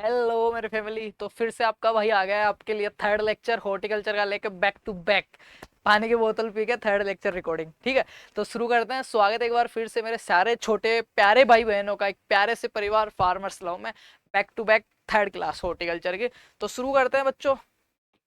Hello मेरे family. तो फिर से आपका भाई आ गया है आपके लिए थर्ड लेक्चर हॉर्टिकल्चर का लेके बैक टू बैक। पानी की बोतल पी के थर्ड लेक्चर रिकॉर्डिंग, ठीक है। तो शुरू करते हैं। स्वागत है एक बार फिर से मेरे सारे छोटे प्यारे भाई बहनों का एक प्यारे से परिवार फार्मर्स लव में back to back third class horticulture की। तो शुरू करते हैं बच्चों।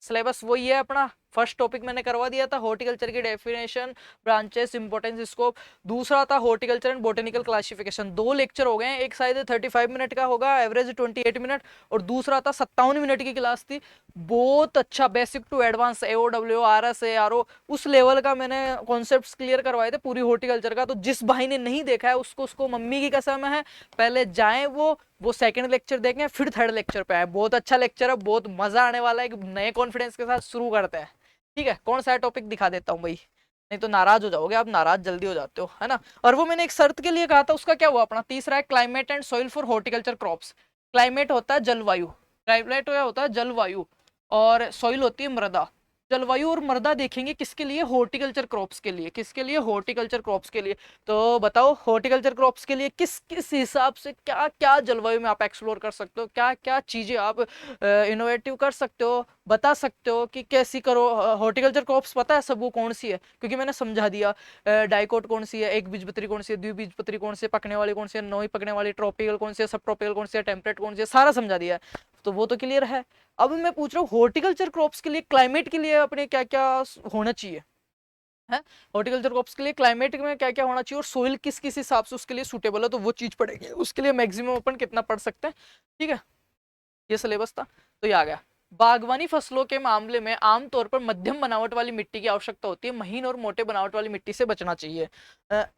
सिलेबस वही है अपना। फर्स्ट टॉपिक मैंने करवा दिया था हॉर्टिकल्चर की डेफिनेशन, ब्रांचेस, इंपॉर्टेंस, स्कोप। दूसरा था हॉर्टिकल्चर एंड बोटेनिकल क्लासिफिकेशन। दो लेक्चर हो गए हैं, एक शायद 35 मिनट का होगा, एवरेज 28 मिनट। और दूसरा था 57 मिनट की क्लास थी। बहुत अच्छा basic to advance AOW RS ARO उस लेवल का मैंने कॉन्सेप्ट्स क्लियर करवाए थे पूरी हॉर्टिकल्चर का। तो जिस भाई ने नहीं देखा है उसको उसको मम्मी की कसम है, पहले जाए वो सेकंड लेक्चर देखें फिर थर्ड लेक्चर पे आए। बहुत अच्छा लेक्चर है, बहुत मजा आने वाला है। एक नए कॉन्फिडेंस के साथ शुरू करते हैं, ठीक है। कौन सा टॉपिक दिखा देता हूँ भाई, नहीं तो नाराज हो जाओगे, आप नाराज जल्दी हो जाते हो, है ना। और वो मैंने एक शर्त के लिए कहा था, उसका क्या हुआ अपना तीसरा है climate and soil for horticulture crops. Climate होता है जलवायु, क्लाइमेट होता है जलवायु, और सॉइल होती है मृदा। जलवायु और मृदा देखेंगे किसके लिए, हॉर्टिकल्चर क्रॉप्स के लिए। किसके लिए, हॉर्टिकल्चर क्रॉप्स के लिए। तो बताओ हॉर्टिकल्चर क्रॉप्स के लिए किस किस हिसाब से क्या क्या जलवायु में आप एक्सप्लोर कर सकते हो, क्या क्या चीजें आप इनोवेटिव कर सकते हो, बता सकते हो कि कैसी करो। हॉर्टिकल्चर क्रॉप्स पता है सबको कौन सी है, क्योंकि मैंने समझा दिया। डाइकोट कौन सी है, एक बीजपत्री कौन सी है, द्विबीजपत्री कौन सी है, पकने वाली कौन सी है, नोई पकने वाली, ट्रॉपिकल कौन सी है, सब ट्रॉपिकल कौन सी है, टेम्परेट कौन सी है, सारा समझा दिया है। तो वो तो क्लियर है। अब मैं पूछ रहा हूँ हॉर्टिकल्चर क्रॉप्स के लिए क्लाइमेट के लिए अपने क्या क्या होना चाहिए है। हॉर्टिकल्चर क्रॉप्स के लिए क्लाइमेट में क्या क्या होना चाहिए, और सोइल किस किस हिसाब से उसके लिए सूटेबल है, तो वो चीज पढ़ेंगे। उसके लिए मैक्सिमम अपन कितना पढ़ सकते हैं, ठीक है। ये सिलेबस था। तो ये आ गया। बागवानी फसलों के मामले में आमतौर पर मध्यम बनावट वाली मिट्टी की आवश्यकता होती है, महीन और मोटे बनावट वाली मिट्टी से बचना चाहिए।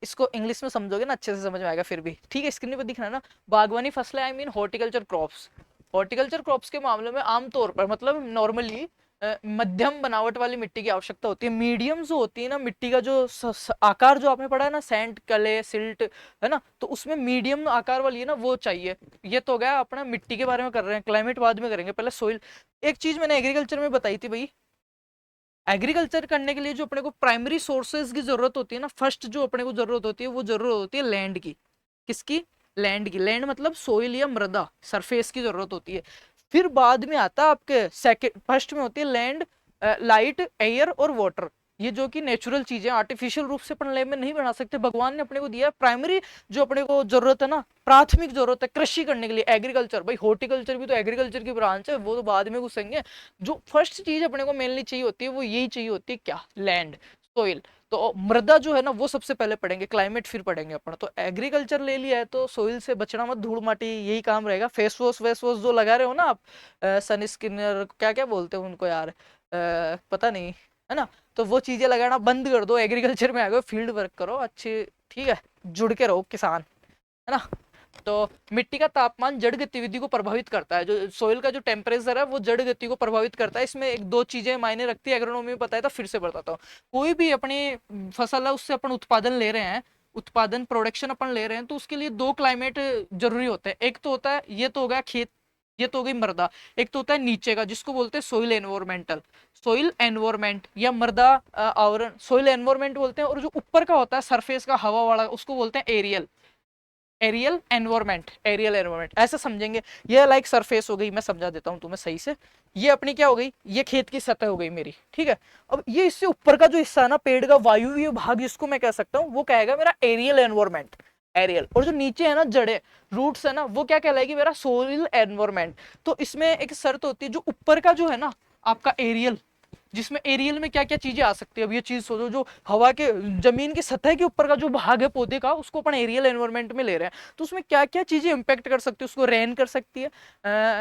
इसको इंग्लिश में समझोगे ना अच्छे से समझ में आएगा फिर भी, ठीक है। स्क्रीन पर दिख रहा है ना, बागवानी फसलें I mean horticulture crops. Horticulture crops के मामले में आमतौर पर मतलब नॉर्मली मध्यम बनावट वाली मिट्टी की आवश्यकता होती है। मीडियम जो होती है ना मिट्टी का जो आकार जो आपने पढ़ा है ना, सैंड, कले, सिल्ट, है ना, तो उसमें मीडियम आकार वाली है ना, वो चाहिए। ये तो हो गया अपना मिट्टी के बारे में कर रहे हैं, क्लाइमेट बाद में करेंगे, पहले सोइल। एक चीज मैंने एग्रीकल्चर में बताई थी भाई, एग्रीकल्चर करने के लिए जो अपने को प्राइमरी सोर्सेज की जरूरत होती है ना, फर्स्ट जो अपने को जरूरत होती है वो जरूरत होती है लैंड की। किसकी, लैंड की। लैंड मतलब सोइल या मृदा, सरफेस की जरूरत होती है। फिर बाद में आता है आपके सेकंड, फर्स्ट में होती है लैंड, लाइट, एयर और वाटर। ये जो कि नेचुरल चीजें आर्टिफिशियल रूप से अपन लैब में नहीं बना सकते, भगवान ने अपने को दिया। प्राइमरी जो अपने को जरूरत है ना, प्राथमिक जरूरत है कृषि करने के लिए, एग्रीकल्चर। भाई हॉर्टिकल्चर भी तो एग्रीकल्चर की ब्रांच है, वो तो बाद में घुसेंगे। जो फर्स्ट चीज अपने को मेनली चाहिए होती है वो यही चाहिए होती है, क्या, लैंड, सोइल। तो मृदा जो है ना वो सबसे पहले पढ़ेंगे, क्लाइमेट फिर पढ़ेंगे अपन। तो एग्रीकल्चर ले लिया है तो सोइल से बचना मत, धूल माटी यही काम रहेगा। फेस वॉश वेस वॉश जो लगा रहे हो ना आप, सन स्किनर क्या क्या बोलते हो उनको यार, पता नहीं, है ना। तो वो चीजें लगाना बंद कर दो, एग्रीकल्चर में आ गए, फील्ड वर्क करो अच्छी, ठीक है। जुड़ के रहो किसान, है ना। तो मिट्टी का तापमान जड़ गतिविधि को प्रभावित करता है। जो सोइल का जो टेम्परेचर है वो जड़ गति को प्रभावित करता है। इसमें एक दो चीजें मायने रखती है, एग्रोनॉमी में पता है तो फिर से बताता हूँ। कोई भी अपनी फसल है उससे अपन उत्पादन ले रहे हैं, उत्पादन प्रोडक्शन अपन ले रहे हैं, तो उसके लिए दो क्लाइमेट जरूरी होते हैं। एक तो होता है, ये तो हो गया खेत, ये तो हो गई मृदा। एक तो होता है नीचे का जिसको बोलते हैं सोइल एनवायरमेंटल, सोइल एनवायरमेंट या मृदा आवरण, सोइल एनवायरमेंट बोलते हैं। और जो ऊपर का होता है सरफेस का हवा वाला, उसको बोलते हैं aerial, aerial environment, aerial environment ऐसे समझेंगे। ये लाइक सरफेस हो गई, मैं समझा देता हूँ तुम्हें सही से। ये अपनी क्या हो गई, ये खेत की सतह हो गई मेरी, ठीक है। अब ये इससे ऊपर का जो हिस्सा है ना, पेड़ का वायुव्य भाग जिसको मैं कह सकता हूँ, वो कहेगा मेरा एरियल एनवायरमेंट, एरियल। और जो नीचे है ना जड़े, रूट्स है ना, वो क्या कहलाएगी, मेरा सोइल एनवायरमेंट। तो इसमें एक शर्त होती है, जो ऊपर का जो है ना आपका एरियल, जिसमें एरियल में क्या क्या चीजें आ सकती है। अब ये चीज सोचो, जो हवा के, जमीन की सतह के ऊपर का जो भाग है पौधे का, उसको अपन एरियल एनवायरमेंट में ले रहे हैं। तो उसमें क्या क्या चीजें इंपैक्ट कर सकती है, उसको रेन कर सकती है,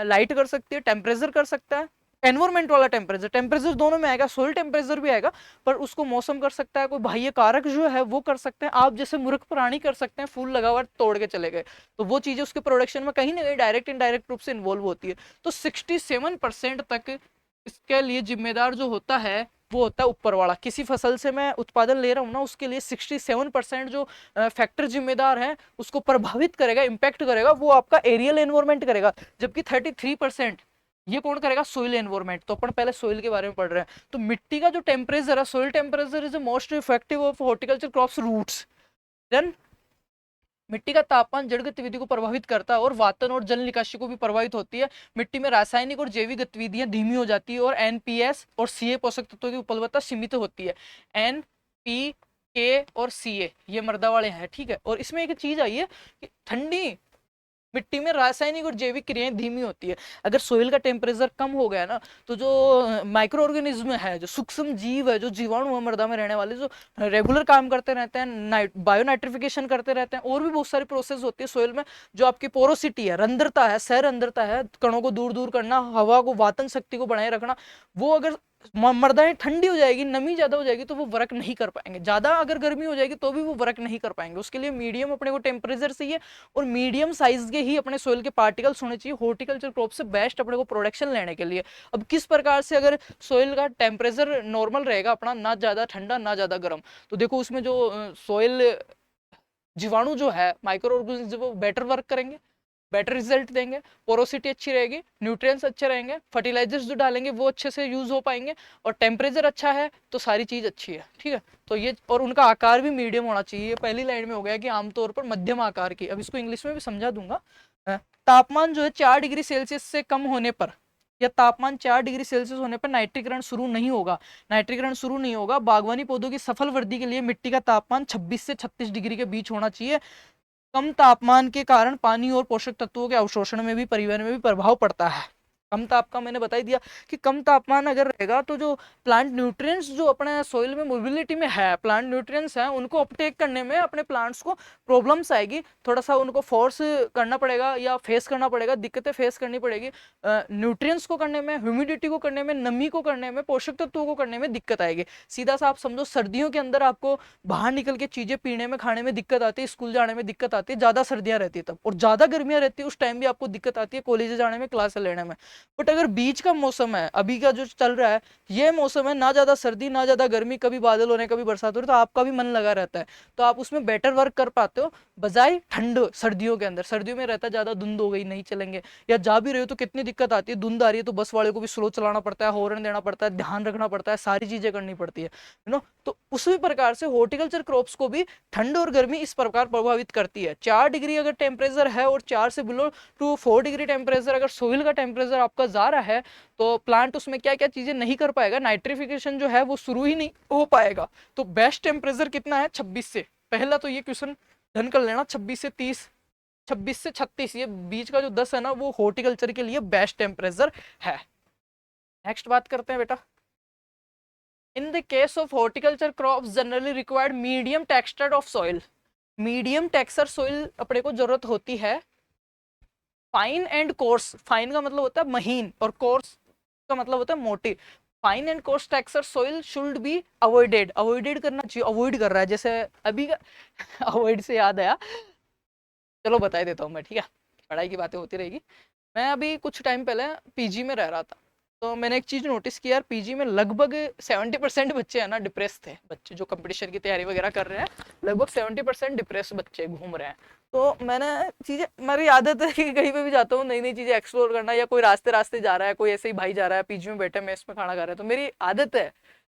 लाइट कर सकती है, टेम्परेचर कर सकता है, एनवायरमेंट वाला टेम्परेचर, टेम्परेचर दोनों में आएगा, सोइल टेम्परेचर भी आएगा। पर उसको मौसम कर सकता है, कोई बाह्य कारक जो है वो कर सकते हैं। आप जैसे मूर्ख प्राणी कर सकते हैं, फूल लगा हुआ तोड़ के चले गए, तो वो चीजें उसके प्रोडक्शन में कहीं ना कहीं डायरेक्ट इनडायरेक्ट रूप से इन्वॉल्व होती है। तो 67% तक इसके लिए जिम्मेदार जो होता है वो होता है ऊपर वाला। किसी फसल से मैं उत्पादन ले रहा हूँ ना, उसके लिए 67% जो फैक्टर जिम्मेदार है, उसको प्रभावित करेगा, इंपैक्ट करेगा, वो आपका एरियल एनवायरमेंट करेगा। जबकि 33% ये कौन करेगा, सोइल एनवायरमेंट। तो अपन पहले सोइल के बारे में पढ़ रहे हैं। तो मिट्टी का जो टेम्परेचर है, soil temperature is the most effective of horticulture crops roots. Then मिट्टी का तापमान जड़ गतिविधि को प्रभावित करता है और वातन और जल निकासी को भी प्रभावित होती है। मिट्टी में रासायनिक और जैविक गतिविधियां धीमी हो जाती है और एनपीएस और सीए पोषक तत्वों की उपलब्धता सीमित होती है। एन पी के और सीए ये मृदा वाले हैं, ठीक है। और इसमें एक चीज आई है कि ठंडी मिट्टी में रासायनिक और जैविक क्रियाएं धीमी होती है। अगर सोइल का टेम्परेचर कम हो गया ना, तो जो माइक्रो ऑर्गेनिज्म है, जो सूक्ष्म जीव है, जो जीवाणु है मृदा में रहने वाले, जो रेगुलर काम करते रहते हैं, बायो नाइट्रिफिकेशन करते रहते हैं, और भी बहुत सारी प्रोसेस होती है सोइल में। जो आपकी पोरोसिटी है, रंध्रता है, सह रंध्रता है, कणों को दूर दूर करना, हवा को, वातन शक्ति को बनाए रखना, वो अगर मृदाएं ठंडी हो जाएगी, नमी ज्यादा हो जाएगी, तो वो वर्क नहीं कर पाएंगे। ज्यादा अगर गर्मी हो जाएगी तो भी वो वर्क नहीं कर पाएंगे। उसके लिए मीडियम अपने को टेम्परेचर चाहिए और मीडियम साइज के ही अपने सोइल के पार्टिकल्स होने चाहिए हॉर्टिकल्चर क्रॉप से बेस्ट अपने को प्रोडक्शन लेने के लिए। अब किस प्रकार से अगर सोइल का टेम्परेचर नॉर्मल रहेगा अपना, ना ज्यादा ठंडा ना ज्यादा गर्म, तो देखो उसमें जो सोइल जीवाणु जो है, माइक्रो ऑर्गेनिज्म, वो बेटर वर्क करेंगे, बेटर रिजल्ट देंगे, पोरोसिटी अच्छी रहेगी, न्यूट्रिएंट्स अच्छे रहेंगे, फर्टिलाइजर्स जो डालेंगे वो अच्छे से यूज हो पाएंगे, और टेम्परेचर अच्छा है तो सारी चीज अच्छी है, ठीक है। तो ये, और उनका आकार भी मीडियम होना चाहिए। पहली लाइन में हो गया कि आमतौर पर मध्यम आकार की। अब इसको इंग्लिश में भी समझा दूंगा। तापमान जो है 4 डिग्री सेल्सियस से कम होने पर, या तापमान 4 डिग्री सेल्सियस होने पर नाइट्रीकरण शुरू नहीं होगा। नाइट्रीकरण शुरू नहीं होगा। बागवानी पौधों की सफल वृद्धि के लिए मिट्टी का तापमान 26 से 36 डिग्री के बीच होना चाहिए। कम तापमान के कारण पानी और पोषक तत्वों के अवशोषण में भी, परिवहन में भी प्रभाव पड़ता है। कम ताप का मैंने बता ही दिया कि कम तापमान अगर रहेगा तो जो प्लांट न्यूट्रिएंट्स जो अपने सोइल में मोबिलिटी में है, प्लांट न्यूट्रिएंट्स हैं, उनको अपटेक करने में अपने प्लांट्स को प्रॉब्लम्स आएगी। थोड़ा सा उनको फोर्स करना पड़ेगा या फेस करना पड़ेगा, दिक्कतें फेस करनी पड़ेगी। न्यूट्रिएंट्स को करने में, ह्यूमिडिटी को करने में, नमी को करने में, पोषक तत्वों को करने में दिक्कत आएगी। सीधा सा आप समझो, सर्दियों के अंदर आपको बाहर निकल के चीजें पीने में, खाने में दिक्कत आती है, स्कूल जाने में दिक्कत आती है, ज्यादा सर्दियां रहती है तब, और ज्यादा गर्मियां रहती है उस टाइम भी आपको दिक्कत आती है कॉलेज जाने में, क्लास लेने में। बट अगर बीच का मौसम है, अभी का जो चल रहा है, ये मौसम है, ना ज्यादा सर्दी ना ज्यादा गर्मी, कभी बादल होने कभी बरसात हो रही, तो आपका भी मन लगा रहता है, तो आप उसमें बेटर वर्क कर पाते हो बजाय ठंड सर्दियों के अंदर। सर्दियों में रहता है ज्यादा धुंध हो गई, नहीं चलेंगे, या जा भी रहे हो तो कितनी दिक्कत आती है, धुंध आ रही है तो बस वाले को भी स्लो चलाना पड़ता है, हॉर्न देना पड़ता है, ध्यान रखना पड़ता है, सारी चीजें करनी पड़ती है, यू नो। तो उसी प्रकार से हॉर्टिकल्चर क्रॉप्स को भी ठंड और गर्मी इस प्रकार प्रभावित करती है। 4 डिग्री अगर टेम्परेचर है और 4 से बिलो टू 4 डिग्री टेम्परेचर अगर सोइल का टेम्परेचर आपका जा रहा है, तो प्लांट उसमें क्या क्या चीजें नहीं कर पाएगा, नाइट्रिफिकेशन जो है वो शुरू ही नहीं हो पाएगा। तो बेस्ट टेम्परेचर कितना है? 26 से, पहला तो ये क्वेश्चन डन कर लेना, 26 से 30, 26 से 36, ये बीच का जो 10 है ना, वो हॉर्टिकल्चर के लिए बेस्ट टेम्परेचर है। नेक्स्ट बात करते हैं बेटा। In the case of horticulture crops generally required medium texture of soil. Medium texture soil अपने को जरूरत होती है। फाइन एंड कोर्स, फाइन का मतलब होता है महीन और कोर्स का मतलब होता है मोटी। Fine and course texture soil should be avoided, avoided करना चाहिए, अवॉइड कर रहा है जैसे अभी का अवॉइड से याद आया, चलो बता देता हूँ मैं, ठीक है, पढ़ाई की बातें होती रहेगी। मैं अभी कुछ टाइम पहले पीजी में रह रहा था, तो मैंने एक चीज नोटिस की यार, पीजी में लगभग 70% बच्चे है ना डिप्रेस थे। बच्चे जो कंपटीशन की तैयारी वगैरह कर रहे हैं, लगभग 70% डिप्रेस बच्चे घूम रहे हैं। तो मैंने चीजें, मेरी आदत है कि कहीं पे भी जाता हूँ नई नई चीजें एक्सप्लोर करना, या कोई रास्ते रास्ते जा रहा है, कोई ऐसे ही भाई जा रहा है पीजी में बैठे मेस में खाना खा रहे हैं, तो मेरी आदत है,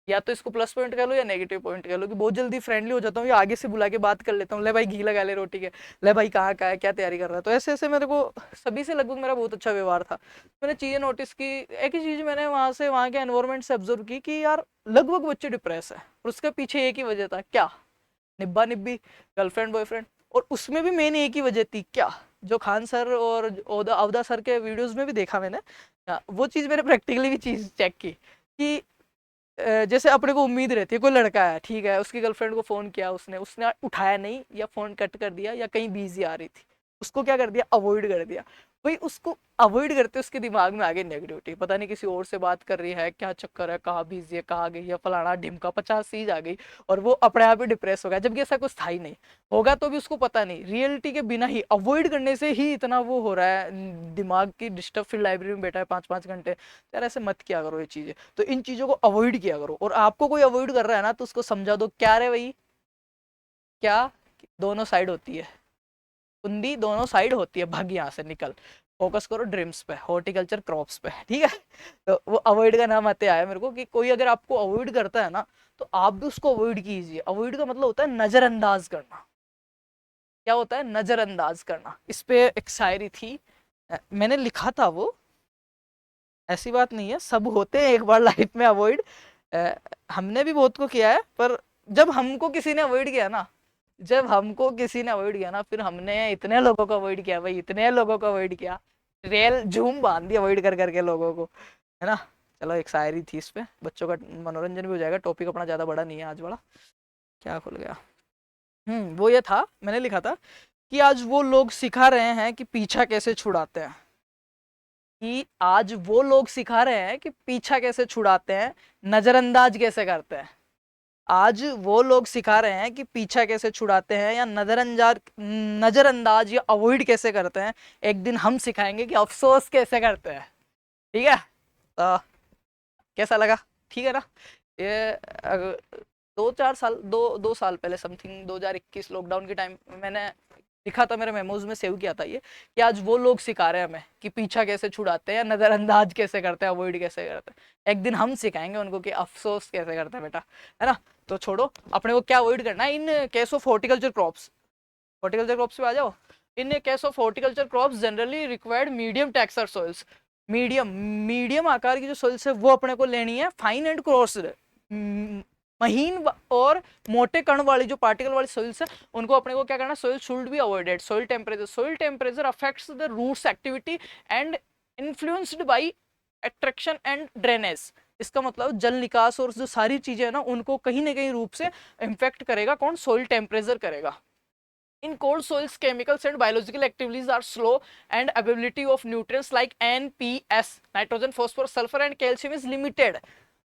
या तो इसको प्लस पॉइंट कह लो या नेगेटिव पॉइंट कह लो, कि बहुत जल्दी फ्रेंडली हो जाता हूँ, या आगे से बुला के बात कर लेता हूँ, ले भाई घी लगा ले रोटी के, ले भाई कहाँ का है, क्या तैयारी कर रहा है। तो ऐसे ऐसे मेरे को सभी से लगभग मेरा बहुत अच्छा व्यवहार था। मैंने चीजें नोटिस की, एक ही चीज मैंने वहां से, वहां के एनवायरमेंट से ऑब्जर्व की कि यार लगभग बच्चे डिप्रेस है, और उसके पीछे एक ही वजह था, क्या? निब्बा निब्बी, गर्लफ्रेंड बॉयफ्रेंड। और उसमें भी मेन एक ही वजह थी, क्या? जो खान सर और अवधा सर के वीडियोस में भी देखा मैंने, वो चीज मैंने प्रैक्टिकली भी चीज चेक की कि जैसे अपने को उम्मीद रहती है, कोई लड़का है, ठीक है, उसकी गर्लफ्रेंड को फोन किया, उसने उसने उठाया नहीं, या फोन कट कर दिया, या कहीं बिजी आ रही थी, उसको क्या कर दिया? अवॉइड कर दिया। भाई उसको अवॉइड करते उसके दिमाग में आ गई नेगेटिविटी, पता नहीं किसी और से बात कर रही है, क्या चक्कर है, कहाँ बिजी है, कहाँ गई है, फलाना ढिमका, 50 चीज आ गई, और वो अपने आप ही डिप्रेस हो गया, जबकि ऐसा कुछ था ही नहीं। होगा तो भी उसको पता नहीं, रियलिटी के बिना ही, अवॉइड करने से ही इतना वो हो रहा है, दिमाग की डिस्टर्ब, फिर लाइब्रेरी में बैठा है 5-5 घंटे। यार ऐसे मत किया करो ये चीजें, तो इन चीजों को अवॉइड किया करो। और आपको कोई अवॉइड कर रहा है ना, तो उसको समझा दो, क्या रे भाई, क्या दोनों साइड होती है, कुंडी दोनों साइड होती है, भाग यहाँ से निकल, फोकस करो ड्रीम्स पे, हॉर्टिकल्चर क्रॉप्स पे, ठीक है। तो वो अवॉइड का नाम आते आया मेरे को, कि कोई अगर आपको अवॉइड करता है ना, तो आप भी उसको अवॉइड कीजिए। अवॉइड का मतलब होता है नजरअंदाज करना, क्या होता है, नजरअंदाज करना। इस पे एक शायरी थी, मैंने लिखा था वो, ऐसी बात नहीं है, सब होते हैं एक बार लाइफ में अवॉइड, हमने भी बहुत को किया है, पर जब हमको किसी ने अवॉइड किया ना, जब हमको किसी ने अवॉइड किया ना, फिर हमने इतने लोगों को अवॉइड किया भाई, इतने लोगों को अवॉइड किया, रेल झूम बांध दी अवॉइड कर करके लोगों को, है ना। चलो एक शायरी थी इस पे, बच्चों का मनोरंजन भी हो जाएगा, टॉपिक अपना ज्यादा बड़ा नहीं है आज वाला। क्या खुल गया, वो ये था, मैंने लिखा था कि आज वो लोग सिखा रहे हैं कि पीछा कैसे छुड़ाते हैं, कि आज वो लोग सिखा रहे हैं कि पीछा कैसे छुड़ाते हैं, नजरअंदाज कैसे करते हैं। आज वो लोग सिखा रहे हैं कि पीछा कैसे छुड़ाते हैं, या नजरअंदाज या अवॉइड कैसे करते हैं। एक दिन हम सिखाएंगे कि अफसोस कैसे करते हैं। ठीक है, तो कैसा लगा, ठीक है ना। ये दो चार साल, दो साल पहले समथिंग 2021 लॉकडाउन के टाइम मैंने लिखा था, मेरे मेमोज में सेव किया था ये, कि आज वो लोग सिखा रहे हैं हमें कि पीछा कैसे छुड़ाते हैं, नजरअंदाज कैसे करते हैं, अवॉइड कैसे करते हैं। एक दिन हम सिखाएंगे उनको कि अफसोस कैसे करते हैं बेटा, है ना। तो छोड़ो, अपने को क्या अवॉइड करना है in case of horticulture crops. Horticulture crops पे आ जाओ। In case of horticulture crops generally required medium texture soils. Medium medium आकार की जो सॉइल्स है वो अपने को लेनी है, फाइन एंड कोर्स्ड, महीन और मोटे कण वाली जो पार्टिकल वाली सॉइल्स है उनको अपने को क्या करना, soil should be avoided. Soil temperature affects the roots activity and influenced by attraction and drainage. इसका मतलब जल निकास और जो सारी चीजें है ना उनको कहीं ना कहीं रूप से इम्पैक्ट करेगा कौन, सॉइल टेम्परेचर करेगा। In cold soils, chemicals and biological activities are slow and availability of nutrients like NPS, nitrogen, phosphorus, sulfur and calcium is limited।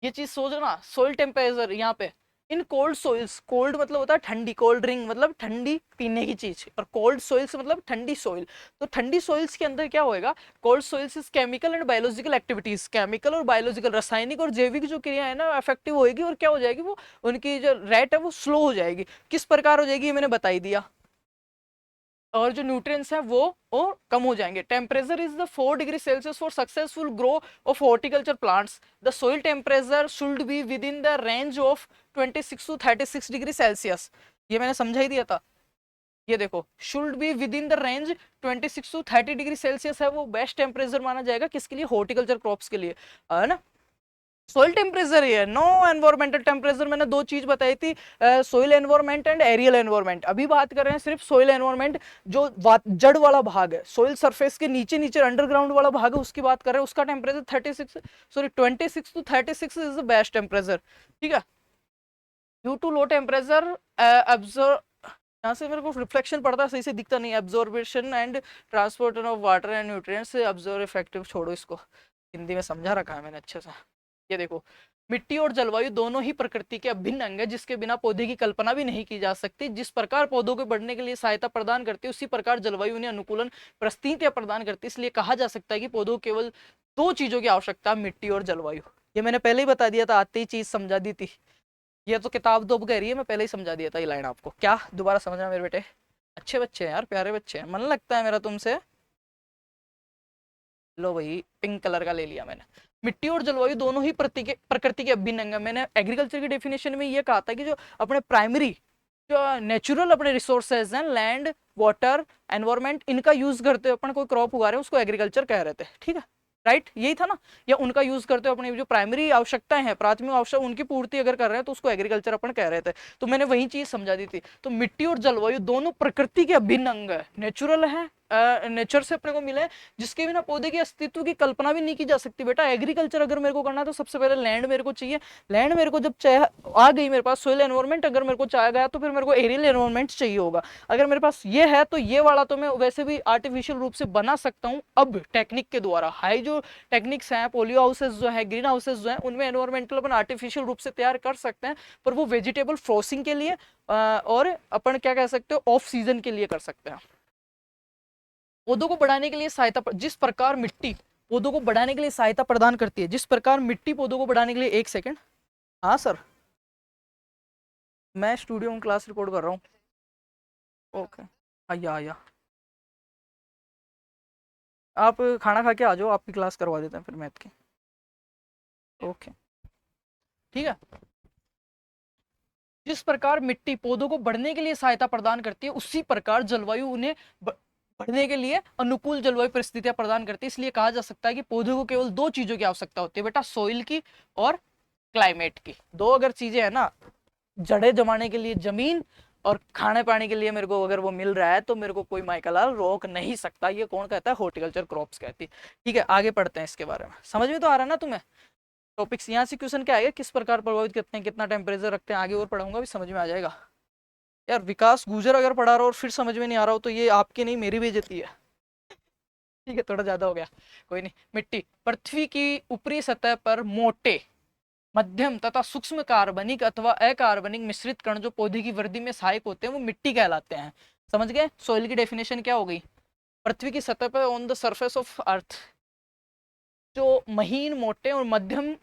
ये चीज सोचो ना, सोइल टेम्परेचर यहाँ पे इन कोल्ड सोइल्स, कोल्ड मतलब होता है ठंडी, कोल्ड ड्रिंक मतलब ठंडी पीने की चीज, और कोल्ड सोइल्स मतलब ठंडी सोइल। तो ठंडी सोइल्स के अंदर क्या होएगा, cold soils is chemical and biological activities, chemical और बायोलॉजिकल, रासायनिक और जैविक जो क्रिया है ना इफेक्टिव होगी, और क्या हो जाएगी वो, उनकी जो रेट है वो स्लो हो जाएगी। किस प्रकार हो जाएगी ये मैंने बता ही दिया, और जो न्यूट्रिएंट्स हैं वो कम हो जाएंगे। Temperature is the 4 degree Celsius for successful grow of horticulture plants. The soil temperature should be within the range of 26 to 36 degree Celsius. ये मैंने समझा ही दिया था, ये देखो, should be within the range 26 to 30 degree Celsius है वो बेस्ट टेम्परेचर माना जाएगा, किसके लिए, हॉर्टिकल्चर क्रॉप्स के लिए, है ना। सोइल टेम्परेचर ही है, नो एनवायरमेंटल टेम्परेचर। मैंने दो चीज बताई थी, soil environment and aerial environment. अभी बात कर रहे हैं सिर्फ सोइल एनवायरमेंट, जो जड़ वाला भाग है, सोइल सरफेस के नीचे नीचे अंडरग्राउंड वाला भाग है, उसकी बात कर रहे हैं। उसका temperature 26 to 36 is the best temperature. ठीक है, due to low temperature absorb, यहाँ से मेरे को रिफ्लेक्शन पड़ता है, सही से दिखता नहीं, absorption and transportation of water and nutrients, absorb effective, छोड़ो इसको, हिंदी में समझा रखा है मैंने अच्छे से। ये देखो, मिट्टी और जलवायु दोनों ही प्रकृति के अभिन्न अंग है, जिसके बिना पौधे की कल्पना भी नहीं की जा सकती। जिस प्रकार पौधों को बढ़ने के लिए सहायता प्रदान करती है, उसी प्रकार जलवायु उन्हें अनुकूलन परिस्थितियां प्रदान करती है। इसलिए कहा जा सकता है कि पौधों को केवल दो चीजों की आवश्यकता है, मिट्टी और जलवायु। ये मैंने पहले ही बता दिया था, आते ही चीज समझा दी थी। ये तो किताब तो कह रही है, मैं पहले ही समझा दिया था ये लाइन आपको। क्या दोबारा समझना मेरे बेटे, अच्छे बच्चे हैं यार, प्यारे बच्चे हैं, मन लगता है मेरा तुमसे। लो भाई, पिंक कलर का ले लिया मैंने। मिट्टी और जलवायु दोनों ही प्रकृति के अभिन्न अंग है। मैंने एग्रीकल्चर की डेफिनेशन में ये कहा था कि जो अपने प्राइमरी, जो नेचुरल अपने रिसोर्सेज हैं, लैंड, वाटर, एनवायरमेंट, इनका यूज करते हुए अपन कोई क्रॉप उगा रहे हैं उसको एग्रीकल्चर कह रहे थे। ठीक है, राइट, यही था ना। या उनका यूज करते हुए अपनी जो प्राइमरी आवश्यकताएं हैं, प्राथमिक आवश्यकता, उनकी पूर्ति अगर कर रहे हैं तो उसको एग्रीकल्चर अपन कह रहे थे। तो मैंने वही चीज समझा दी थी। तो मिट्टी और जलवायु दोनों प्रकृति के अभिन्न अंग है, नेचुरल है, नेचर से अपने को मिले, जिसके बिना पौधे के अस्तित्व की कल्पना भी नहीं की जा सकती। बेटा एग्रीकल्चर अगर मेरे को करना है तो सबसे पहले लैंड मेरे को चाहिए। लैंड मेरे को जब चाहे आ गई मेरे पास, सोइल एनवायरमेंट अगर मेरे को चाह गया, तो फिर मेरे को एरियल एनवायरमेंट चाहिए होगा। अगर मेरे पास ये है तो ये वाला तो मैं वैसे भी आर्टिफिशियल रूप से बना सकता हूँ अब टेक्निक के द्वारा। हाई जो टेक्निक्स हैं, पोलियो हाउसेज जो है, ग्रीन हाउसेज जो है, उनमें एनवायरमेंटल अपन आर्टिफिशियल रूप से तैयार कर सकते हैं, पर वो वेजिटेबल फ्रोसिंग के लिए और अपन क्या कह सकते हो, ऑफ सीजन के लिए कर सकते हैं। पौधों को बढ़ाने के लिए सहायता, जिस प्रकार मिट्टी पौधों को बढ़ाने के लिए सहायता प्रदान करती है, जिस प्रकार मिट्टी पौधों को बढ़ाने के लिए, एक सेकंड, हाँ सर, मैं स्टूडियो में क्लास रिकॉर्ड कर रहा हूँ। ओके, आया आया, आप खाना खा के आ जाओ, आपकी क्लास करवा देते हैं फिर मैथ की। ओके, ठीक है। जिस प्रकार मिट्टी पौधों को बढ़ने के लिए सहायता प्रदान करती है, उसी प्रकार जलवायु उन्हें बढ़ने के लिए अनुकूल जलवायु परिस्थितियां प्रदान करती है। इसलिए कहा जा सकता है कि पौधों को केवल दो चीजों की आवश्यकता होती है बेटा, सॉइल की और क्लाइमेट की। दो अगर चीजें है ना, जड़ें जमाने के लिए जमीन और खाने पाने के लिए मेरे को अगर वो मिल रहा है तो मेरे को कोई माइकलाल रोक नहीं सकता। ये कौन कहता है? हॉर्टिकल्चर क्रॉप्स कहती है। ठीक है, आगे पढ़ते हैं इसके बारे में। समझ में तो आ रहा है ना तुम्हें? टॉपिक्स यहाँ से क्वेश्चन क्या आएगा, किस प्रकार प्रभावित करते हैं, कितना टेम्परेचर रखते हैं, आगे और पढ़ाऊंगा भी समझ में आ जाएगा। यार विकास गुजर अगर पढ़ा रहा हो और फिर समझ में नहीं आ रहा हो तो ये आपकी नहीं मेरी बेइज्जती है। ठीक है, थोड़ा ज्यादा हो गया, कोई नहीं। मिट्टी पृथ्वी की ऊपरी सतह पर मोटे, मध्यम तथा सूक्ष्म कार्बनिक अथवा अकार्बनिक मिश्रित कण जो पौधे की वृद्धि में सहायक होते हैं वो मिट्टी कहलाते हैं। समझ गए? सोइल की डेफिनेशन क्या हो गई? पृथ्वी की सतह पर on the surface of earth जो महीन, मोटे और मध्यम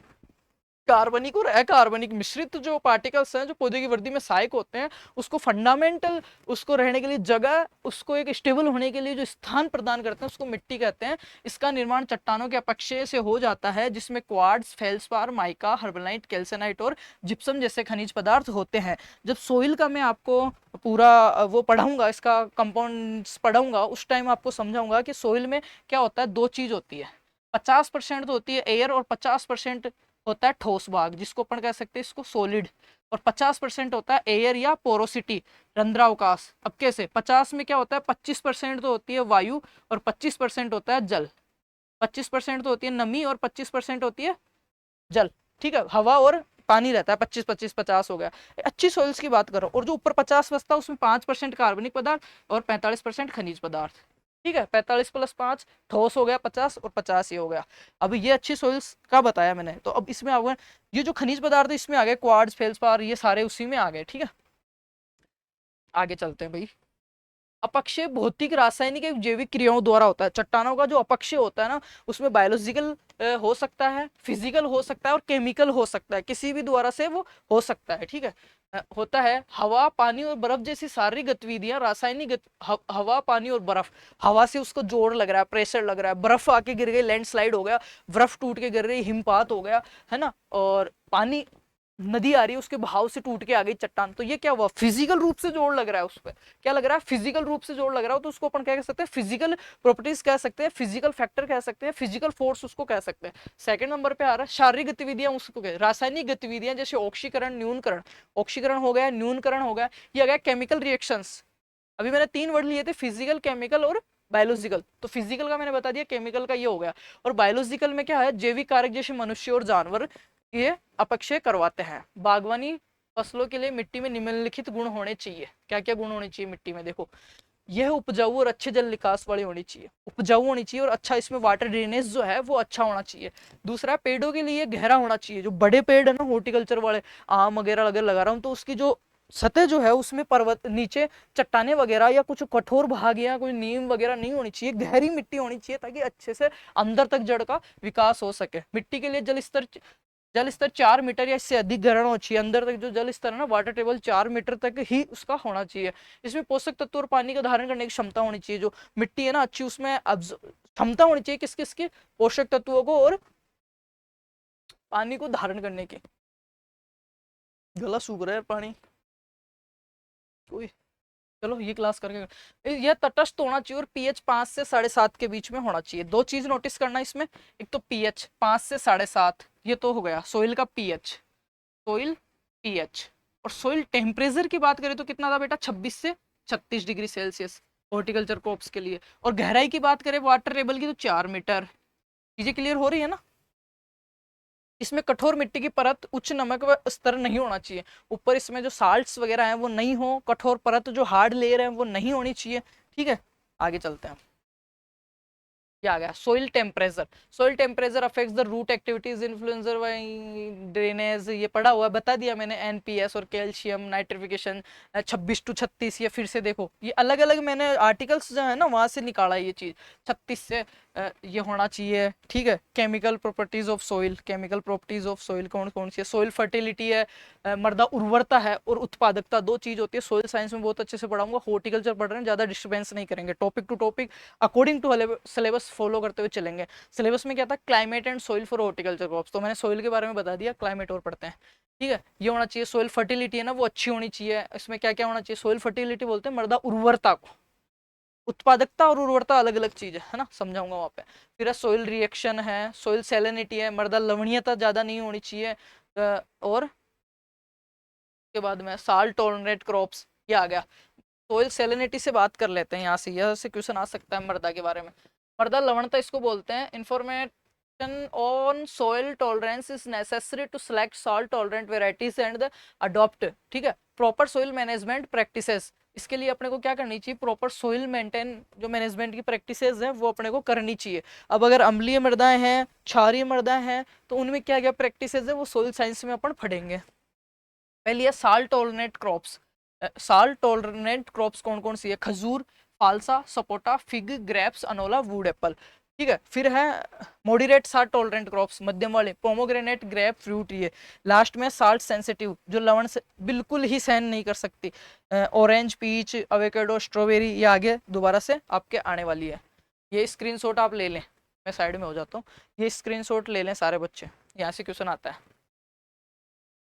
कार्बनिक और अकार्बनिक मिश्रित जो पार्टिकल्स हैं जो पौधे की वृद्धि में सहायक होते हैं, उसको फंडामेंटल, उसको रहने के लिए जगह, उसको एक स्टेबल होने के लिए जो स्थान प्रदान करते हैं उसको मिट्टी कहते हैं। इसका निर्माण चट्टानों के अपक्षय से हो जाता है जिसमें क्वार्ट्ज, फेल्सपार, माइका, हर्बलाइट, कैल्साइट और जिप्सम जैसे खनिज पदार्थ होते हैं। जब सोइल का मैं आपको पूरा वो पढ़ाऊंगा, इसका कंपाउंड्स पढ़ाऊंगा, उस टाइम आपको समझाऊंगा कि सोइल में क्या होता है। दो चीज होती है, 50% तो होती है एयर और 50% होता है ठोस भाग, जिसको अपन कह सकते हैं इसको सॉलिड, और 50% होता है एयर या पोरोसिटी, रंध्रावकाश। अब कैसे? 50 में क्या होता है, 25% तो होती है वायु और 25% होता है जल। 25% तो होती है नमी और 25% होती है जल। ठीक है, हवा और पानी रहता है। 25-25-50 हो गया। अच्छी सॉइल्स की बात करो, और जो ऊपर 50 बचता है उसमें 5% कार्बनिक पदार्थ और 45% खनिज पदार्थ। ठीक है, 45 + 5 ठोस हो गया 50 और 50 ये हो गया। अब ये अच्छी सॉइल्स का बताया मैंने, तो अब इसमें आ गए ये जो खनिज पदार्थ है, इसमें आ गए क्वार्ट्ज, फेल्सपार, ये सारे उसी में आ गए। ठीक है, आगे चलते हैं भाई। अपक्षय भौतिक, रासायनिक एवं जैविक क्रियाओं द्वारा होता है। चट्टानों का जो अपक्षय होता है ना, उसमें बायोलॉजिकल हो सकता है, फिजिकल हो सकता है और केमिकल हो सकता है, किसी भी द्वारा से वो हो सकता है। ठीक है, होता है हवा, पानी और बर्फ जैसी शारीरिक गतिविधियां, रासायनिक हवा, पानी और बर्फ। हवा से उसको जोर लग रहा है, प्रेशर लग रहा है, बर्फ आके गिर गई, लैंडस्लाइड हो गया, बर्फ टूट के गिर रही, हिमपात हो गया, है ना। और पानी, नदी आ रही है, उसके बहाव से टूट के आ गई चट्टान, तो ये क्या हुआ? फिजिकल रूप से जोर लग रहा है उस पर। क्या लग रहा है? फिजिकल रूप से जोर लग रहा हो तो उसको अपन क्या कह सकते हैं? फिजिकल प्रॉपर्टीज कह सकते हैं, फिजिकल फैक्टर कह सकते हैं, फिजिकल फोर्स उसको कह सकते हैं। सेकंड नंबर पे आ रहा है शारीरिक गतिविधियां, उसको कह रासायनिक गतिविधियां, जैसे ऑक्सीकरण, न्यूनकरण। ऑक्सीकरण हो गया, न्यूनकरण हो गया, ये आ गया केमिकल रिएक्शंस। अभी मैंने 3 वर्ड लिए थे, फिजिकल, केमिकल और बायोलॉजिकल। तो फिजिकल का मैंने बता दिया, केमिकल का ये हो गया। और बायोलॉजिकल में क्या है? जैविक कारक जैसे मनुष्य और जानवर ये अपक्षय करवाते हैं। बागवानी फसलों के लिए मिट्टी में निम्नलिखित गुण होने चाहिए। क्या क्या गुण होने चाहिए मिट्टी में? देखो, यह उपजाऊ और अच्छे जल निकास वाली होनी चाहिए, उपजाऊ होनी चाहिए, और अच्छा इसमें वाटर ड्रेनेज जो है वो अच्छा होना चाहिए। दूसरा, पेड़ों के लिए गहरा होना चाहिए। जो बड़े पेड़ है ना, हॉर्टिकल्चर वाले, आम वगैरह अगर लगा रहा हूँ, तो उसकी जो सतह जो है उसमें पर्वत, नीचे चट्टाने वगैरह या कुछ कठोर भाग या कोई नीम वगैरह नहीं होनी चाहिए, गहरी मिट्टी होनी चाहिए, ताकि अच्छे से अंदर तक जड़ का विकास हो सके। मिट्टी के लिए जल स्तर 4 मीटर या इससे अधिक गहरा होना चाहिए। अंदर तक जो जल स्तर है ना, वाटर टेबल 4 मीटर तक ही उसका होना चाहिए। इसमें पोषक तत्व और पानी का धारण करने की क्षमता होनी चाहिए। जो मिट्टी है ना अच्छी, उसमें क्षमता होनी चाहिए किस किस की? पोषक तत्वों को और पानी को धारण करने की। गला सूख रहा है पानी कोई। चलो ये क्लास करके, यह तटस्थ होना चाहिए और पीएच 5 से 7.5 के बीच में होना चाहिए। दो चीज नोटिस करना इसमें, एक तो पीएच 5 से 7.5, ये तो हो गया सोइल का पीएच, सोइल पीएच। और सोइल टेम्परेचर की बात करें तो कितना था बेटा? 26 से 36 डिग्री सेल्सियस हॉर्टिकल्चर क्रॉप्स के लिए। और गहराई की बात करें वाटर टेबल की तो 4 मीटर। चीजें क्लियर हो रही है ना? इसमें कठोर मिट्टी की परत, उच्च नमक स्तर नहीं होना चाहिए। ऊपर इसमें जो साल्ट्स वगैरह हैं वो नहीं हो, कठोर परत जो हार्ड लेयर है वो नहीं होनी चाहिए। ठीक है, आगे चलते हैं। क्या आ गया? Soil temperature. Soil temperature affects the root activities, influencer by drainage, ये पढ़ा हुआ बता दिया मैंने। एनपीएस और कैल्शियम नाइट्रिफिकेशन 26 to 36, ये फिर से देखो, ये अलग अलग मैंने आर्टिकल्स जो है ना वहां से निकाला ये चीज। 36 से ये होना चाहिए। ठीक है, chemical properties of soil, chemical properties of soil कौन कौन सी है? सोइल फर्टिलिटी है, मृदा उर्वरता है, और उत्पादकता, दो चीज होती है। सोइल साइंस में बहुत अच्छे से पढ़ाऊंगा, हॉर्टिकल्चर पढ़ रहे हैं, ज्यादा डिस्टर्बेंस नहीं करेंगे, topic to topic according to syllabus syllabus follow करते हुए चलेंगे। सिलेबस में क्या था, climate and soil for horticulture crops, तो मैंने सोइल के बारे में बता दिया, क्लाइमेट और पढ़ते हैं। ठीक है, ये होना चाहिए सोइल फर्टिलिटी है ना वो अच्छी होनी चाहिए। इसमें क्या क्या होना चाहिए, सोइल फर्टिलिटी बोलते हैं मृदा उर्वरता को, उत्पादकता और उर्वरता अलग अलग चीज है ना, समझाऊंगा वहां पे। फिर सोइल रिएक्शन है, सोइल सैलिनिटी है, मृदा लवणीयता ज्यादा नहीं होनी चाहिए, और के बाद में साल्ट टॉलरेंट क्रॉप्स, ये आ गया। सोइल सैलिनिटी से बात कर लेते हैं, यहाँ से क्वेश्चन आ सकता है मृदा के बारे में। मृदा लवणता इसको बोलते हैं, information on soil tolerance is necessary to select salt tolerant varieties and the adopt, ठीक है, प्रॉपर सोइल मैनेजमेंट प्रैक्टिसेस। इसके लिए अपने को क्या करनी चाहिए, प्रॉपर सोइल मेंटेन जो मैनेजमेंट की प्रैक्टिसेस है वो अपने को करनी चाहिए। अब अगर अम्लीय मृदाएं हैं, क्षारीय मृदाएं हैं, तो उनमें क्या क्या प्रैक्टिसेस है वो सोइल साइंस में अपन पढ़ेंगे। पहली है salt tolerant crops. Salt tolerant crops कौन कौन सी है, खजूर, फालसा, सपोटा, फिग, ग्रेप्स, अनोला, वुड एप्पल। ठीक है, फिर है मॉडरेट साल्ट टॉलरेंट क्रॉप्स, मध्यम वाले, पोमोग्रेनेट, ग्रेप फ्रूट। ये लास्ट में साल्ट सेंसिटिव, जो लवण से बिल्कुल ही सहन नहीं कर सकती, ऑरेंज, पीच, अवेकेडो, स्ट्रॉबेरी, ये आगे दोबारा से आपके आने वाली है। ये स्क्रीनशॉट आप ले लें, मैं साइड में हो जाता हूँ, ये स्क्रीनशॉट ले लें सारे बच्चे, यहाँ से क्वेश्चन आता है।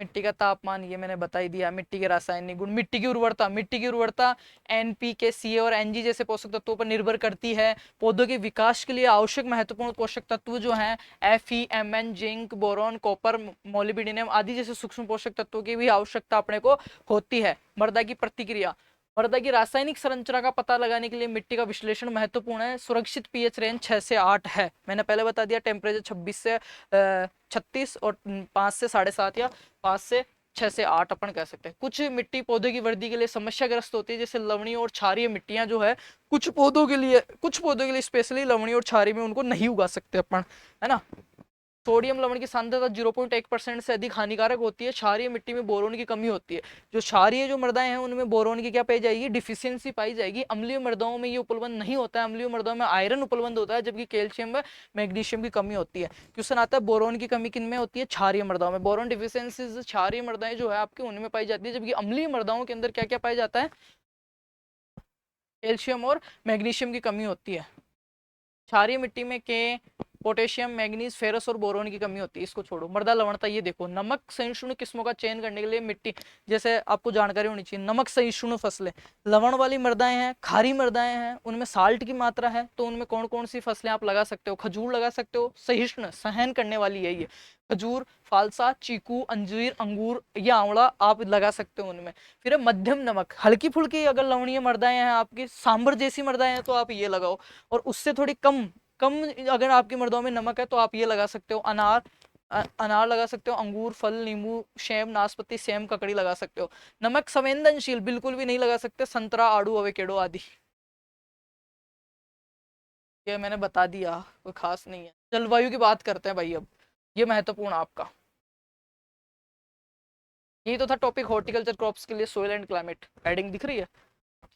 मिट्टी का तापमान ये मैंने बता ही दिया, मिट्टी के रासायनिक गुण, मिट्टी की उर्वरता, मिट्टी की उर्वरता एनपीके, सीए और एनजी जैसे पोषक तत्वों पर निर्भर करती है। पौधों के विकास के लिए आवश्यक महत्वपूर्ण पोषक तत्व जो हैं FE, MN, zinc, boron, copper, molybdenum आदि जैसे सूक्ष्म पोषक तत्वों की भी आवश्यकता अपने को होती है। मृदा की प्रतिक्रिया, मृदा की रासायनिक संरचना का पता लगाने के लिए मिट्टी का विश्लेषण महत्वपूर्ण है। सुरक्षित पीएच रेंज 6 से 8 है, मैंने पहले बता दिया। टेम्परेचर 26 से 36 और 5 से 7.5 या 5 से 6 से 8 अपन कह सकते हैं। कुछ मिट्टी पौधे की वृद्धि के लिए समस्याग्रस्त होती है, जैसे लवणीय और क्षारीय मिट्टियां जो है कुछ पौधों के लिए स्पेशली लवणीय और क्षारीय में उनको नहीं उगा सकते अपन, है ना। सोडियम लवण की सांद्रता 0.1% से अधिक हानिकारक होती है। क्षारीय मिट्टी में बोरोन की कमी होती है। जो क्षारीय जो मृदाएं हैं उनमें बोरोन की क्या पाई जाएगी, डिफिशियंसी पाई जाएगी। अम्लीय मृदाओं में ये उपलब्ध नहीं होता है, अम्लीय मृदाओं में आयरन उपलब्ध होता है, जबकि कैल्शियम में मैग्नीशियम की कमी होती है। क्वेश्चन आता है बोरोन की कमी किन में होती है, क्षारीय मृदाओं में। बोरोन डिफिशियंसी क्षारीय मृदाएं जो है आपकी उनमें पाई जाती है, जबकि अम्लीय मृदाओं के अंदर क्या क्या पाया जाता है, कैल्शियम और मैग्नीशियम की कमी होती है। क्षारीय मिट्टी में के, पोटेशियम, मैग्नीज, फेरस और बोरोन की कमी होती है। इसको छोड़ो। मृदा लवणता ये देखो, नमक सहिष्णु किस्मों का चयन करने के लिए मिट्टी, जैसे आपको जानकारी होनी चाहिए, नमक सहिष्णु फसलें, लवण वाली मृदाएं हैं, खारी मृदाएं हैं, उनमें साल्ट की मात्रा है, तो उनमें कौन कौन सी फसलें आप लगा सकते हो, खजूर लगा सकते हो, सहिष्णु सहन करने वाली है ये, खजूर, फालसा, चीकू, अंजीर, अंगूर या आंवला आप लगा सकते हो उनमें। फिर मध्यम नमक, हल्की फुल्की अगर लवणीय मृदाएं हैं आपकी, सांबर जैसी मृदाएं हैं तो आप ये लगाओ, और उससे थोड़ी कम कम अगर आपकी मृदाओं में नमक है तो आप ये लगा सकते हो, अनार लगा सकते हो, अंगूर, फल, नींबू, सेम, नाशपाती, सेम, ककड़ी लगा सकते हो। नमक संवेदनशील बिल्कुल भी नहीं लगा सकते, संतरा, आड़ू, अवेकेडो आदि। ये मैंने बता दिया, कोई खास नहीं है। जलवायु की बात करते हैं भाई अब, ये महत्वपूर्ण आपका, यही तो था टॉपिक हॉर्टिकल्चर क्रॉप्स के लिए, सोइल एंड क्लाइमेट। हेडिंग दिख रही है,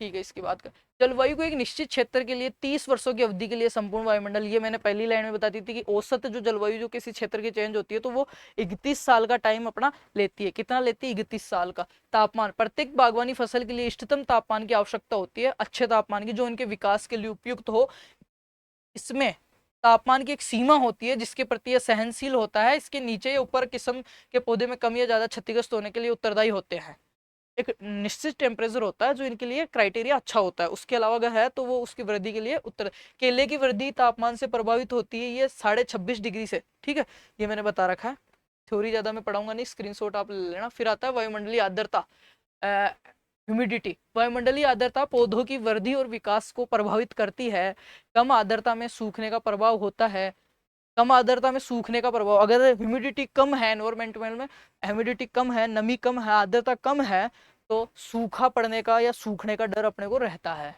ठीक है। इसकी बात कर, जलवायु को एक निश्चित क्षेत्र के लिए 30 वर्षों की अवधि के लिए संपूर्ण वायुमंडल, ये मैंने पहली लाइन में बता दी थी कि औसत जो जलवायु जो किसी क्षेत्र की चेंज होती है तो वो 31 साल का टाइम अपना लेती है। कितना लेती है, 31 साल का। तापमान, प्रत्येक बागवानी फसल के लिए इष्टतम तापमान की आवश्यकता होती है, अच्छे तापमान की, जो उनके विकास के लिए उपयुक्त हो। इसमें तापमान की एक सीमा होती है जिसके प्रति यह सहनशील होता है, इसके नीचे या ऊपर किस्म के पौधे में कम या ज्यादा क्षतिग्रस्त होने के लिए उत्तरदायी होते हैं। एक निश्चित टेम्परेचर होता है जो इनके लिए क्राइटेरिया अच्छा होता है, उसके अलावा अगर है तो वो उसकी वृद्धि के लिए उत्तर। केले की वृद्धि तापमान से प्रभावित होती है, ये 26.5 डिग्री से, ठीक है, ये मैंने बता रखा है। थ्योरी ज्यादा मैं पढ़ाऊंगा नहीं, स्क्रीनशॉट आप ले लेना। फिर आता है वायुमंडलीय आर्द्रता, ह्यूमिडिटी। वायुमंडलीय आर्द्रता पौधों की वृद्धि और विकास को प्रभावित करती है। कम आर्द्रता में सूखने का प्रभाव होता है, कम आर्द्रता में सूखने का प्रभाव, अगर ह्यूमिडिटी कम है, एनवायरमेंट में ह्यूमिडिटी कम है, नमी कम है, आर्द्रता कम है, तो सूखा पड़ने का या सूखने का डर अपने को रहता है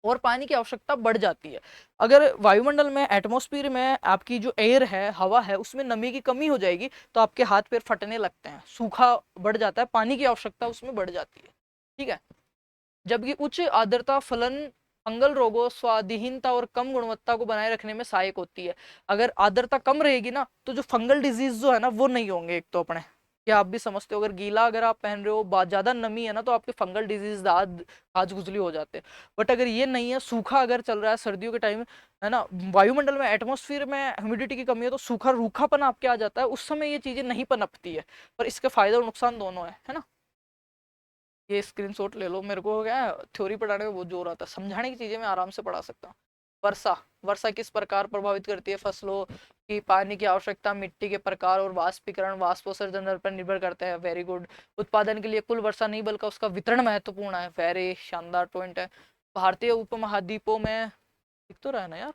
और पानी की आवश्यकता बढ़ जाती है। अगर वायुमंडल में, एटमॉस्फेयर में आपकी जो एयर है, हवा है, उसमें नमी की कमी हो जाएगी तो आपके हाथ पैर फटने लगते हैं, सूखा बढ़ जाता है, पानी की आवश्यकता उसमें बढ़ जाती है, ठीक है। जबकि उच्च आर्द्रता फलन फंगल रोगों, स्वादिहीनता और कम गुणवत्ता को बनाए रखने में सहायक होती है। अगर आर्द्रता कम रहेगी ना तो जो फंगल डिजीज जो है ना वो नहीं होंगे एक तो अपने, कि आप भी समझते हो, अगर गीला अगर आप पहन रहे हो, ज्यादा नमी है ना, तो आपके फंगल डिजीज आज गुजली हो जाते हैं। बट अगर ये नहीं है, सूखा अगर चल रहा है सर्दियों के टाइम, है ना, वायुमंडल में एटमॉस्फेयर में ह्यूमिडिटी की कमी है, तो सूखा रूखापन आपके आ जाता है, उस समय ये चीजें नहीं पनपती है। पर इसके फायदे और नुकसान दोनों है ना। ये स्क्रीनशॉट ले लो, मेरे को क्या थ्योरी पढ़ाने में बहुत जोर आता है, समझाने की चीजें मैं आराम से पढ़ा सकता हूँ। वर्षा, वर्षा किस प्रकार प्रभावित करती है फसलों की? पानी की आवश्यकता मिट्टी के प्रकार और वाष्पीकरण वाष्पोत्सर्जन दर पर निर्भर करता है। Very good. उत्पादन के लिए कुल वर्षा नहीं बल्कि उसका वितरण महत्वपूर्ण है। वेरी शानदार पॉइंट है। भारतीय उपमहाद्वीपों में दिख तो रहा है ना यार,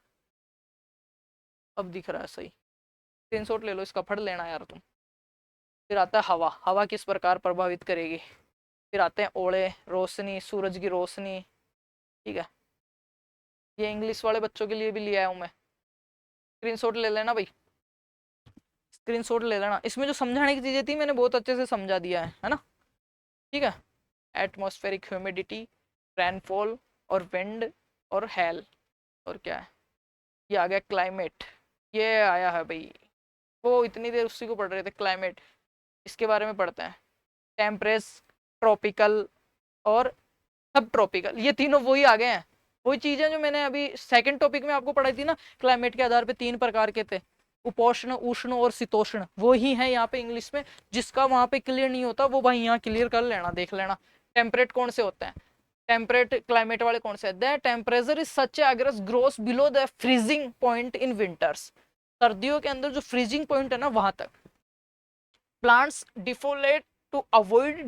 अब दिख रहा है सही। स्क्रीनशॉट ले लो, इसका पढ़ लेना यार तुम। फिर आता है हवा, हवा किस प्रकार प्रभावित करेगी। फिर आते हैं ओले, रोशनी, सूरज की रोशनी। ठीक है, ये इंग्लिश वाले बच्चों के लिए भी लिया हूं मैं, स्क्रीनशॉट ले लेना भाई, स्क्रीनशॉट ले लेना। इसमें जो समझाने की चीजें थी मैंने बहुत अच्छे से समझा दिया है ना। ठीक है, एटमॉस्फेरिक ह्यूमिडिटी, रेनफॉल और विंड और हेल, और क्या है, ये आ गया क्लाइमेट, ये आया है भाई, वो इतनी देर उसी को पढ़ रहे थे, क्लाइमेट। इसके बारे में पढ़ते हैं। टेम्परेट, ट्रॉपिकल और सब ट्रॉपिकल, ये तीनों वही आ गए हैं, वही चीजें जो मैंने अभी सेकंड टॉपिक में आपको पढ़ाई थी ना। क्लाइमेट के आधार पे तीन प्रकार के थे, उपोष्ण, उष्ण और शीतोष्ण, वो ही है यहाँ पे इंग्लिश में। जिसका वहां पे क्लियर नहीं होता वो भाई यहाँ क्लियर कर लेना, देख लेना। टेम्परेट कौन से होते हैं, टेम्परेट क्लाइमेट वाले कौन से? द टेम्परेचर इज सच अगर grows below the freezing point in winters, सर्दियों के अंदर जो फ्रीजिंग पॉइंट है ना वहां तक। Plants defoliate to avoid.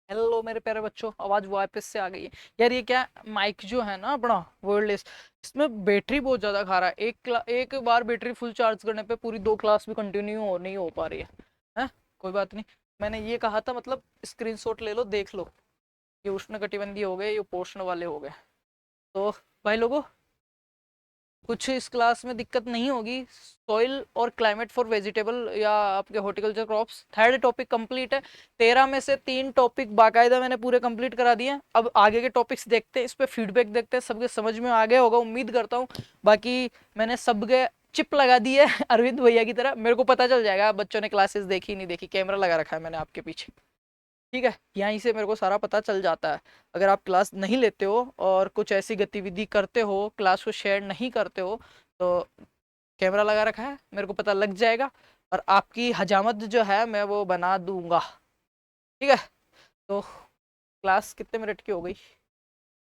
Hello मेरे प्यारे बच्चों, आवाज वापस से आ गई है। यार ये क्या, माइक जो है ना अपना वर्डलेस, इसमें बैटरी बहुत ज्यादा खा रहा है। एक बार बैटरी फुल चार्ज करने पे पूरी 2 क्लास भी कंटिन्यू हो नहीं हो पा रही है? कोई बात नहीं, मैंने ये कहा था, मतलब स्क्रीनशॉट ले लो, देख लो। ये उष्ण कटिबंधीय हो गए, ये पोषण वाले हो गए। तो भाई लोगों, कुछ इस क्लास में दिक्कत नहीं होगी। सॉइल और क्लाइमेट फॉर वेजिटेबल या आपके horticulture crops, third topic complete है। 13 में से 3 टॉपिक बाकायदा मैंने पूरे कंप्लीट करा दिए हैं। अब आगे के टॉपिक्स देखते हैं, इस पे फीडबैक देखते हैं, सबके समझ में आ गया होगा उम्मीद करता हूँ। बाकी मैंने सबके चिप लगा दी है अरविंद भैया की तरह, मेरे को पता चल जाएगा बच्चों ने क्लासेस देखी नहीं देखी, कैमरा लगा रखा है मैंने आपके पीछे, ठीक है। यहीं से मेरे को सारा पता चल जाता है। अगर आप क्लास नहीं लेते हो और कुछ ऐसी गतिविधि करते हो, क्लास को शेयर नहीं करते हो, तो कैमरा लगा रखा है, मेरे को पता लग जाएगा और आपकी हजामत जो है मैं वो बना दूंगा, ठीक है। तो क्लास कितने मिनट की हो गई?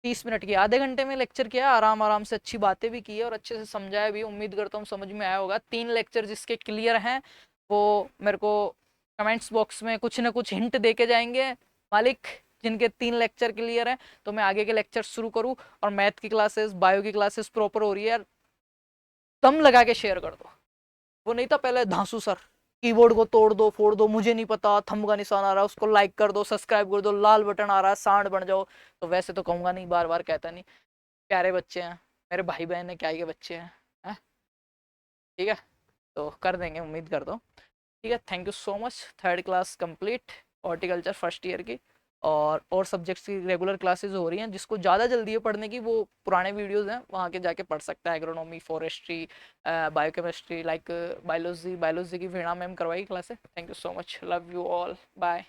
30 मिनट की। आधे घंटे में लेक्चर किया, आराम आराम से अच्छी बातें भी की है और अच्छे से समझाया भी। उम्मीद करता हूँ समझ में आया होगा। 3 लेक्चर जिसके क्लियर हैं वो मेरे को कमेंट्स बॉक्स में कुछ ना कुछ हिंट दे के जाएंगे मालिक। जिनके 3 लेक्चर क्लियर हैं तो मैं आगे के लेक्चर शुरू करूँ। और मैथ की क्लासेस, बायो की क्लासेस प्रॉपर हो रही है यार, दम लगा के शेयर कर दो। वो नहीं था पहले धांसू सर, कीबोर्ड को तोड़ दो फोड़ दो, मुझे नहीं पता, थंब का निशान आ रहा है उसको लाइक कर दो, सब्सक्राइब कर दो, लाल बटन आ रहा है सांड बन जाओ। तो वैसे तो कहूंगा नहीं, बार बार कहता नहीं। प्यारे बच्चे हैं मेरे, भाई बहन है क्या, ये बच्चे हैं, है? ठीक है, तो कर देंगे उम्मीद करता हूँ। ठीक है, thank you so much. Third class complete, horticulture first year की। और सब्जेक्ट्स की रेगुलर क्लासेस हो रही हैं। जिसको ज़्यादा जल्दी है पढ़ने की वो पुराने वीडियोस हैं वहाँ के जाके पढ़ सकता है। Agronomy, forestry, biochemistry, like biology की वीणा मैम करवाई classes. Thank you so much, love you all, bye.